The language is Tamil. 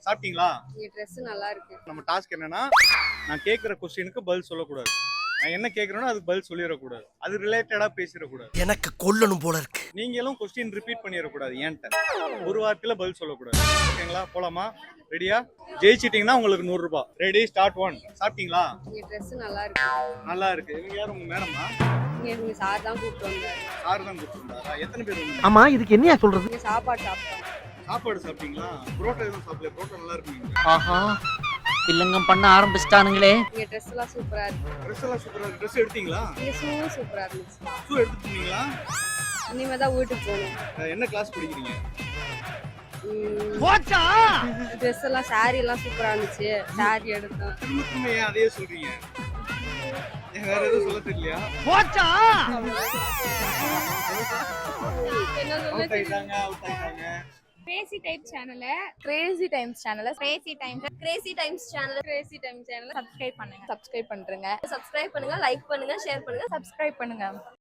சாப்பிட்டீங்களா? இந்த Dress நல்லா இருக்கு. நம்ம டாஸ்க் என்னன்னா, நான் கேக்குற क्वेश्चनக்கு பதில் சொல்லக்கூடாது. நான் என்ன கேக்குறேனோ அதுக்கு பதில் சொல்லிடக்கூடாது. அது ரிலேட்டடா பேசிடக்கூடாது. எனக்கு கொல்லணும் போல இருக்கு. நீங்களும் क्वेश्चन ரிப்பீட் பண்ணிடக்கூடாது என்கிட்ட. ஒரு வார்த்தையில பதில் சொல்லக்கூடாது. ஓகேங்களா? போலாமா? ரெடியா? ஜெயிச்சிட்டீங்கன்னா உங்களுக்கு 100 ரூபாய். Ready start 1. சாப்பிட்டீங்களா? இந்த Dress நல்லா இருக்கு. நல்லா இருக்கு. இவங்க யார் உங்க மேடமா? இங்க சார் தான் கூப்பிட்டு வந்தாரு. சார் தான் கூப்பிட்டுருந்தாரா? எத்தனை பேர் வந்தீங்க? ஆமா இதுக்கு என்னையா சொல்றது? இங்க சாப்பாடு சாப்பிட்டோம். சாப்பாடு சாப்பிட்டீங்களா? புரோட்டா எதுவும் சாப்பிடல. புரோட்டா நல்லா இருக்குங்க. ஆஹா வில்லங்கம் பண்ண ஆரம்பிச்சிட்டானுங்களே. இங்க Dress எல்லாம் சூப்பரா இருக்கு. ட்ரெஸ் எல்லாம் சூப்பரா இருக்கு. ட்ரெஸ் எடுத்தீங்களா? இங்க ஷூ சூப்பரா இருந்துச்சு. ஷூ எடுத்துட்டீங்களா? இனிமே தான் வீட்டுக்கு போகணும். என்ன கிளாஸ் படிக்கிறீங்க? போச்சா? Dress எல்லாம் saree எல்லாம் சூப்பரா இருந்துச்சு. saree எடுத்தோம். திரும்ப திரும்ப ஏன் அதையே சொல்றீங்க? ஏன் வேற எதுவும் சொல்ல தெரியலையா? போச்சா? என்ன சொல்ல அவுட் ஆயிட்டாங்க. Crazy Times channel Crazy Times channel subscribe பண்ணுங்க subscribe பண்றேங்க subscribe பண்ணுங்க, like பண்ணுங்க, share பண்ணுங்க. subscribe பண்ணுங்க